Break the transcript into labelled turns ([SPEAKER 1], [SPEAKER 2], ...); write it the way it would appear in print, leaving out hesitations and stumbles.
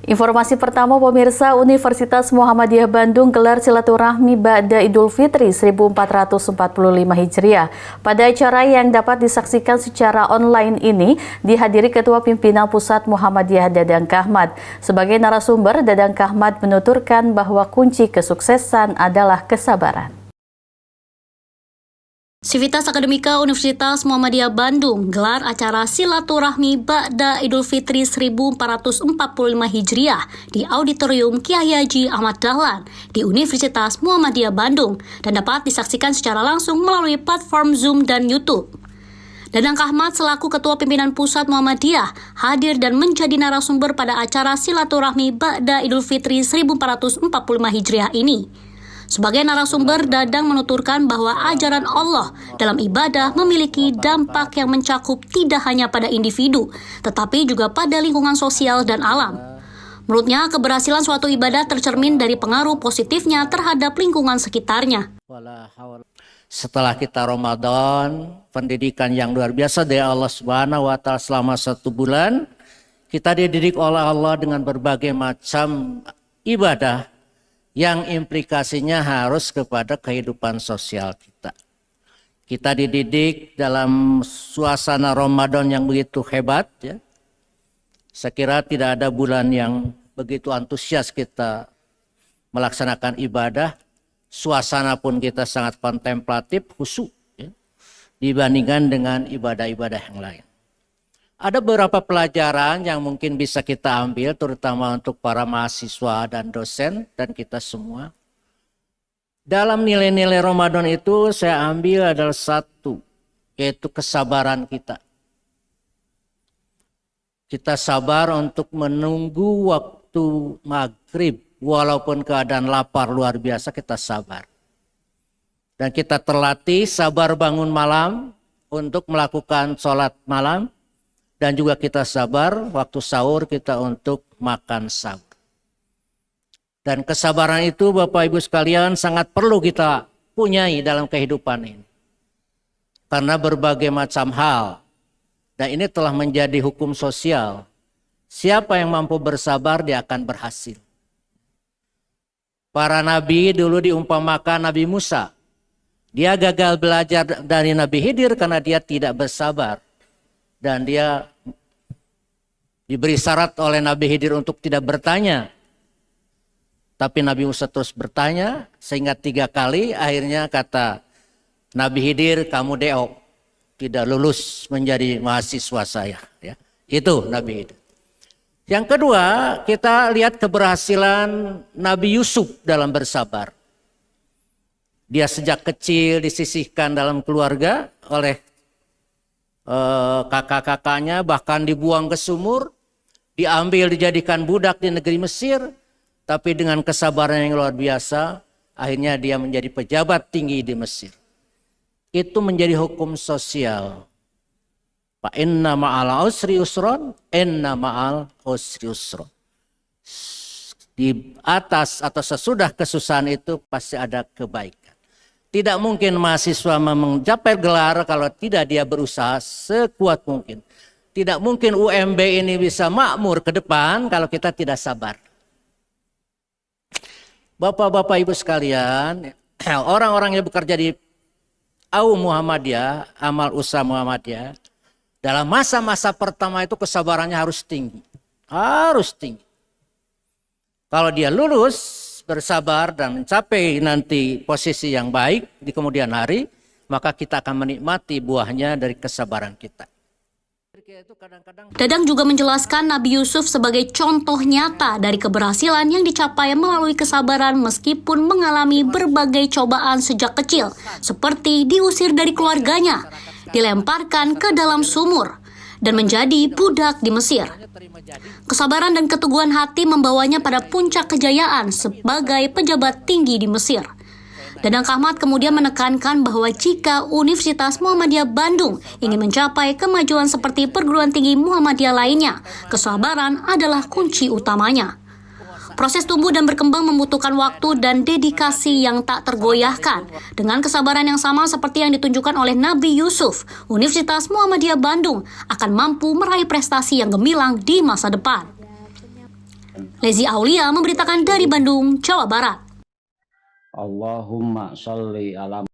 [SPEAKER 1] Informasi pertama pemirsa, Universitas Muhammadiyah Bandung gelar silaturahmi Ba'da Idul Fitri 1445 Hijriah. Pada acara yang dapat disaksikan secara online ini, dihadiri Ketua Pimpinan Pusat Muhammadiyah Dadang Kahmad. Sebagai narasumber, Dadang Kahmad menuturkan bahwa kunci kesuksesan adalah kesabaran. Sivitas Akademika Universitas Muhammadiyah Bandung gelar acara silaturahmi Ba'da Idul Fitri 1445 Hijriah di Auditorium Kiai Haji Ahmad Dahlan di Universitas Muhammadiyah Bandung dan dapat disaksikan secara langsung melalui platform Zoom dan YouTube. Dadang Kahmad selaku Ketua Pimpinan Pusat Muhammadiyah hadir dan menjadi narasumber pada acara silaturahmi Ba'da Idul Fitri 1445 Hijriah ini. Sebagai narasumber, Dadang menuturkan bahwa ajaran Allah dalam ibadah memiliki dampak yang mencakup tidak hanya pada individu, tetapi juga pada lingkungan sosial dan alam. Menurutnya, keberhasilan suatu ibadah tercermin dari pengaruh positifnya terhadap lingkungan sekitarnya.
[SPEAKER 2] Setelah kita Ramadan, pendidikan yang luar biasa dari Allah Subhanahu wa Ta'ala selama 1 bulan, kita dididik oleh Allah dengan berbagai macam ibadah yang implikasinya harus kepada kehidupan sosial kita. Kita dididik dalam suasana Ramadan yang begitu hebat, ya. Saya kira tidak ada bulan yang begitu antusias kita melaksanakan ibadah. Suasana pun kita sangat kontemplatif, khusyuk, ya, dibandingkan dengan ibadah-ibadah yang lain. Ada beberapa pelajaran yang mungkin bisa kita ambil, terutama untuk para mahasiswa dan dosen dan kita semua. Dalam nilai-nilai Ramadan itu saya ambil adalah satu, yaitu kesabaran kita. Kita sabar untuk menunggu waktu maghrib, walaupun keadaan lapar luar biasa kita sabar. Dan kita terlatih sabar bangun malam untuk melakukan sholat malam. Dan juga kita sabar waktu sahur kita untuk makan sahur. Dan kesabaran itu Bapak Ibu sekalian sangat perlu kita punyai dalam kehidupan ini. Karena berbagai macam hal. Dan ini telah menjadi hukum sosial. Siapa yang mampu bersabar dia akan berhasil. Para nabi dulu diumpamakan Nabi Musa. Dia gagal belajar dari Nabi Khidir karena dia tidak bersabar. Dan dia diberi syarat oleh Nabi Khidir untuk tidak bertanya. Tapi Nabi Musa terus bertanya sehingga 3 kali akhirnya kata Nabi Khidir, kamu DO, tidak lulus menjadi mahasiswa saya. Ya. Itu Nabi Khidir. Yang kedua, kita lihat keberhasilan Nabi Yusuf dalam bersabar. Dia sejak kecil disisihkan dalam keluarga oleh kakak-kakaknya, bahkan dibuang ke sumur, diambil dijadikan budak di negeri Mesir, tapi dengan kesabaran yang luar biasa, akhirnya dia menjadi pejabat tinggi di Mesir. Itu menjadi hukum sosial. Fa inna ma'al usri usron, inna ma'al usri usron. Di atas atau sesudah kesusahan itu pasti ada kebaikan. Tidak mungkin mahasiswa mencapai gelar kalau tidak dia berusaha sekuat mungkin. Tidak mungkin UMB ini bisa makmur ke depan kalau kita tidak sabar. Bapak-bapak ibu sekalian, orang-orang yang bekerja di AU Muhammadiyah, Amal Usaha Muhammadiyah, dalam masa-masa pertama itu kesabarannya harus tinggi. Harus tinggi. Kalau dia lulus, bersabar dan mencapai nanti posisi yang baik di kemudian hari, maka kita akan menikmati buahnya dari kesabaran kita.
[SPEAKER 1] Dadang juga menjelaskan Nabi Yusuf sebagai contoh nyata dari keberhasilan yang dicapai melalui kesabaran meskipun mengalami berbagai cobaan sejak kecil, seperti diusir dari keluarganya, dilemparkan ke dalam sumur, dan menjadi budak di Mesir. Kesabaran dan keteguhan hati membawanya pada puncak kejayaan sebagai pejabat tinggi di Mesir. Dadang Kahmad kemudian menekankan bahwa jika Universitas Muhammadiyah Bandung ingin mencapai kemajuan seperti perguruan tinggi Muhammadiyah lainnya, kesabaran adalah kunci utamanya. Proses tumbuh dan berkembang membutuhkan waktu dan dedikasi yang tak tergoyahkan. Dengan kesabaran yang sama seperti yang ditunjukkan oleh Nabi Yusuf, Universitas Muhammadiyah Bandung akan mampu meraih prestasi yang gemilang di masa depan. Lezi Aulia memberitakan dari Bandung, Jawa Barat.
[SPEAKER 3] Allahumma sholli ala